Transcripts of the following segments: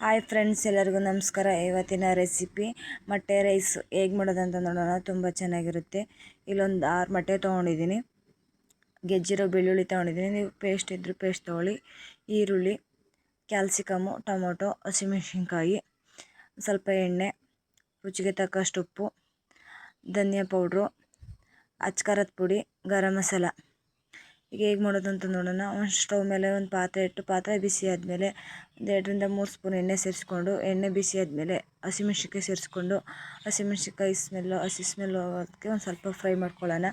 Hi friends, ಎಲ್ಲರಿಗೂ ನಮಸ್ಕಾರ. ಇವತ್ತಿನ ರೆಸಿಪಿ ಮೊಟ್ಟೆ ರೈಸ್ ಹೇಗೆ ಮಾಡೋದಂತ ನೋಡೋಣ. ತುಂಬ ಚೆನ್ನಾಗಿರುತ್ತೆ. ಇಲ್ಲೊಂದು 6 ಮೊಟ್ಟೆ ತೊಗೊಂಡಿದ್ದೀನಿ. ಗೆಜ್ಜಿರೋ ಬೆಳ್ಳುಳ್ಳಿ ತೊಗೊಂಡಿದ್ದೀನಿ. ನೀವು ಪೇಸ್ಟ್ ಇದ್ದರೂ ಪೇಸ್ಟ್ ತೊಗೊಳ್ಳಿ. ಈರುಳ್ಳಿ, ಕ್ಯಾಲ್ಸಿಕಮ್ಮು, ಟೊಮೊಟೊ, ಹಸಿಮೆಣಸಿನ್ಕಾಯಿ, ಸ್ವಲ್ಪ ಎಣ್ಣೆ, ರುಚಿಗೆ ತಕ್ಕಷ್ಟು ಉಪ್ಪು, ಧನಿಯಾ ಪೌಡ್ರು, ಅಚ್ಕಾರದ ಪುಡಿ, ಗರಂ ಮಸಾಲ. ಈಗ ಹೇಗೆ ಮಾಡೋದು ಅಂತ ನೋಡೋಣ. ಒಂದು ಸ್ಟವ್ ಮೇಲೆ ಒಂದು ಪಾತ್ರೆ ಇಟ್ಟು, ಪಾತ್ರೆ ಬಿಸಿ ಆದಮೇಲೆ 2ರಿಂದ 3 ಸ್ಪೂನ್ ಎಣ್ಣೆ ಸೇರಿಸ್ಕೊಂಡು, ಎಣ್ಣೆ ಬಿಸಿ ಆದಮೇಲೆ ಹಸಿಮೆಣ್ಸಿನ್ಕಾಯಿ ಸೇರಿಸ್ಕೊಂಡು, ಹಸಿಮೆಣ್ಸಿನ್ಕಾಯಿ ಹಸಿ ಸ್ಮೆಲ್ ಹೋಗೋದಕ್ಕೆ ಒಂದು ಸ್ವಲ್ಪ ಫ್ರೈ ಮಾಡ್ಕೊಳ್ಳೋಣ.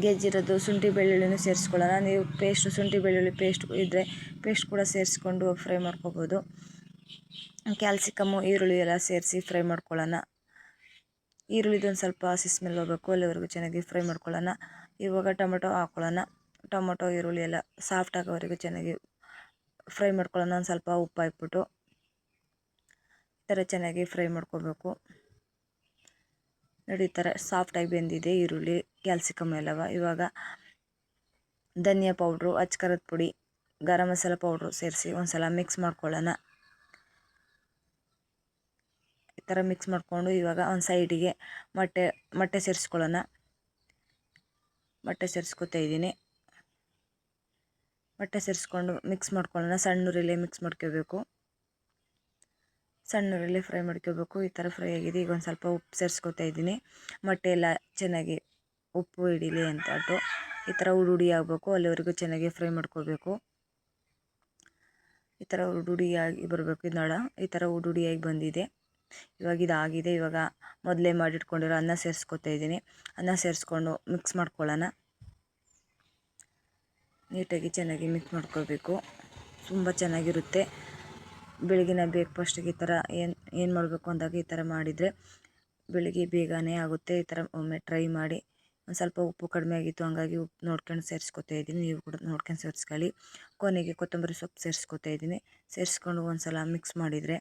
ಗೆಜ್ಜಿರೋದು ಶುಂಠಿ ಬೆಳ್ಳುಳ್ಳಿನೂ ಸೇರಿಸ್ಕೊಳ್ಳೋಣ. ನೀವು ಶುಂಠಿ ಬೆಳ್ಳುಳ್ಳಿ ಪೇಸ್ಟ್ ಇದ್ದರೆ ಪೇಸ್ಟ್ ಕೂಡ ಸೇರಿಸ್ಕೊಂಡು ಫ್ರೈ ಮಾಡ್ಕೋಬೋದು. ಕ್ಯಾಲ್ಸಿಕಮ್ಮು, ಈರುಳ್ಳಿ ಎಲ್ಲ ಸೇರಿಸಿ ಫ್ರೈ ಮಾಡ್ಕೊಳ್ಳೋಣ. ಈರುಳ್ಳಿದೊಂದು ಸ್ವಲ್ಪ ಹಸಿ ಸ್ಮೆಲ್ ಹೋಗಬೇಕು, ಅಲ್ಲಿವರೆಗೂ ಚೆನ್ನಾಗಿ ಫ್ರೈ ಮಾಡ್ಕೊಳ್ಳೋಣ. ಇವಾಗ ಟೊಮೊಟೊ ಹಾಕ್ಕೊಳ್ಳೋಣ. ಟೊಮೊಟೊ ಈರುಳ್ಳಿ ಎಲ್ಲ ಸಾಫ್ಟ್ ಆಗೋವರೆಗೂ ಚೆನ್ನಾಗಿ ಫ್ರೈ ಮಾಡ್ಕೊಳ್ಳೋಣ. ಒಂದು ಸ್ವಲ್ಪ ಉಪ್ಪು ಹಾಕ್ಬಿಟ್ಟು ಈ ಥರ ಚೆನ್ನಾಗಿ ಫ್ರೈ ಮಾಡ್ಕೋಬೇಕು. ನೋಡಿ, ಈ ಥರ ಸಾಫ್ಟಾಗಿ ಬೆಂದಿದೆ ಈರುಳ್ಳಿ, ಕ್ಯಾಲ್ಸಿಕಮ್ ಎಲ್ಲವ. ಇವಾಗ ಧನಿಯಾ ಪೌಡ್ರು, ಅಚ್ಕಾರದ ಪುಡಿ, ಗರಂ ಮಸಾಲ ಪೌಡ್ರು ಸೇರಿಸಿ ಒಂದು ಸಲ ಮಿಕ್ಸ್ ಮಾಡ್ಕೊಳ್ಳೋಣ. ಈ ಥರ ಮಿಕ್ಸ್ ಮಾಡಿಕೊಂಡು ಇವಾಗ ಒಂದು ಸೈಡಿಗೆ ಮೊಟ್ಟೆ ಸೇರಿಸ್ಕೊಳ್ಳೋಣ. ಮೊಟ್ಟೆ ಸೇರಿಸ್ಕೊತಾ ಇದ್ದೀನಿ. ಮೊಟ್ಟೆ ಸೇರಿಸ್ಕೊಂಡು ಮಿಕ್ಸ್ ಮಾಡ್ಕೊಳ್ಳೋಣ. ಸಣ್ಣ ಉರಿಲೇ ಮಿಕ್ಸ್ ಮಾಡ್ಕೋಬೇಕು. ಸಣ್ಣ ಉರಿಲೇ ಫ್ರೈ ಮಾಡ್ಕೋಬೇಕು. ಈ ಥರ ಫ್ರೈ ಆಗಿದೆ. ಈಗ ಒಂದು ಸ್ವಲ್ಪ ಉಪ್ಪು ಸೇರಿಸ್ಕೊತಾ ಇದ್ದೀನಿ. ಮೊಟ್ಟೆ ಎಲ್ಲ ಚೆನ್ನಾಗಿ ಉಪ್ಪು ಹಿಡೀಲಿ ಅಂತಟ್ಟು ಈ ಥರ ಉಡಿ ಆಗಬೇಕು, ಅಲ್ಲಿವರೆಗೂ ಚೆನ್ನಾಗಿ ಫ್ರೈ ಮಾಡ್ಕೋಬೇಕು. ಈ ಥರ ಉಡಿಯಾಗಿ ಬರಬೇಕು. ಇದು ನೋಡ, ಈ ಥರ ಉಡಿಯಾಗಿ ಬಂದಿದೆ. ಇವಾಗ ಇದಾಗಿದೆ. ಇವಾಗ ಮೊದಲೇ ಮಾಡಿಟ್ಕೊಂಡಿರೋ ಅನ್ನ ಸೇರಿಸ್ಕೊತಾ ಇದ್ದೀನಿ. ಅನ್ನ ಸೇರಿಸ್ಕೊಂಡು ಮಿಕ್ಸ್ ಮಾಡ್ಕೊಳ್ಳೋಣ. ನೀಟಾಗಿ ಚೆನ್ನಾಗಿ ಮಿಕ್ಸ್ ಮಾಡ್ಕೋಬೇಕು. ತುಂಬ ಚೆನ್ನಾಗಿರುತ್ತೆ. ಬೆಳಗಿನ ಬ್ರೇಕ್ಫಾಸ್ಟಿಗೆ ಈ ಥರ ಏನು ಮಾಡಬೇಕು ಅಂದಾಗ ಈ ಥರ ಮಾಡಿದರೆ ಬೆಳಿಗ್ಗೆ ಬೇಗನೆ ಆಗುತ್ತೆ. ಈ ಥರ ಒಮ್ಮೆ ಟ್ರೈ ಮಾಡಿ. ಒಂದು ಸ್ವಲ್ಪ ಉಪ್ಪು ಕಡಿಮೆ ಆಗಿತ್ತು, ಹಂಗಾಗಿ ಉಪ್ಪು ನೋಡ್ಕೊಂಡು ಸೇರಿಸ್ಕೊತಾ ಇದ್ದೀನಿ. ನೀವು ಕೂಡ ನೋಡ್ಕೊಂಡು ಸೇರಿಸ್ಕೊಳ್ಳಿ. ಕೊನೆಗೆ ಕೊತ್ತಂಬರಿ ಸೊಪ್ಪು ಸೇರಿಸ್ಕೊತಾ ಇದ್ದೀನಿ. ಸೇರಿಸ್ಕೊಂಡು ಒಂದು ಸಲ ಮಿಕ್ಸ್ ಮಾಡಿದರೆ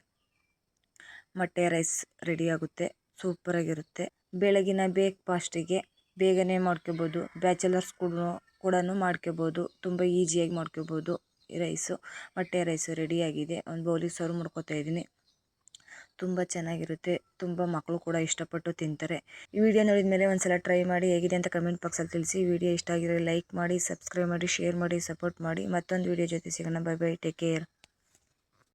ಮೊಟ್ಟೆ ರೈಸ್ ರೆಡಿ ಆಗುತ್ತೆ. ಸೂಪರಾಗಿರುತ್ತೆ. ಬೆಳಗಿನ ಬ್ರೇಕ್ಫಾಸ್ಟಿಗೆ ಬೇಗನೆ ಮಾಡ್ಕೋಬೋದು. ಬ್ಯಾಚುಲರ್ಸ್ ಕೂಡ ಮಾಡ್ಕೋಬೋದು. ತುಂಬ ಈಸಿಯಾಗಿ ಮಾಡ್ಕೋಬೋದು. ಈ ರೈಸು, ಮೊಟ್ಟೆ ರೈಸು ರೆಡಿಯಾಗಿದೆ. ಒಂದು ಬೌಲಿಗೆ ಸರ್ವ್ ಮಾಡ್ಕೊತಾ ಇದ್ದೀನಿ. ತುಂಬ ಚೆನ್ನಾಗಿರುತ್ತೆ. ತುಂಬ ಮಕ್ಕಳು ಕೂಡ ಇಷ್ಟಪಟ್ಟು ತಿಂತಾರೆ. ಈ ವಿಡಿಯೋ ನೋಡಿದ ಮೇಲೆ ಒಂದು ಸಲ ಟ್ರೈ ಮಾಡಿ ಹೇಗಿದೆ ಅಂತ ಕಮೆಂಟ್ ಬಾಕ್ಸಲ್ಲಿ ತಿಳಿಸಿ. ಈ ವಿಡಿಯೋ ಇಷ್ಟ ಆಗಿರೋ ಲೈಕ್ ಮಾಡಿ, ಸಬ್ಸ್ಕ್ರೈಬ್ ಮಾಡಿ, ಶೇರ್ ಮಾಡಿ, ಸಪೋರ್ಟ್ ಮಾಡಿ. ಮತ್ತೊಂದು ವಿಡಿಯೋ ಜೊತೆ ಸಿಗೋಣ. Bye bye, take care.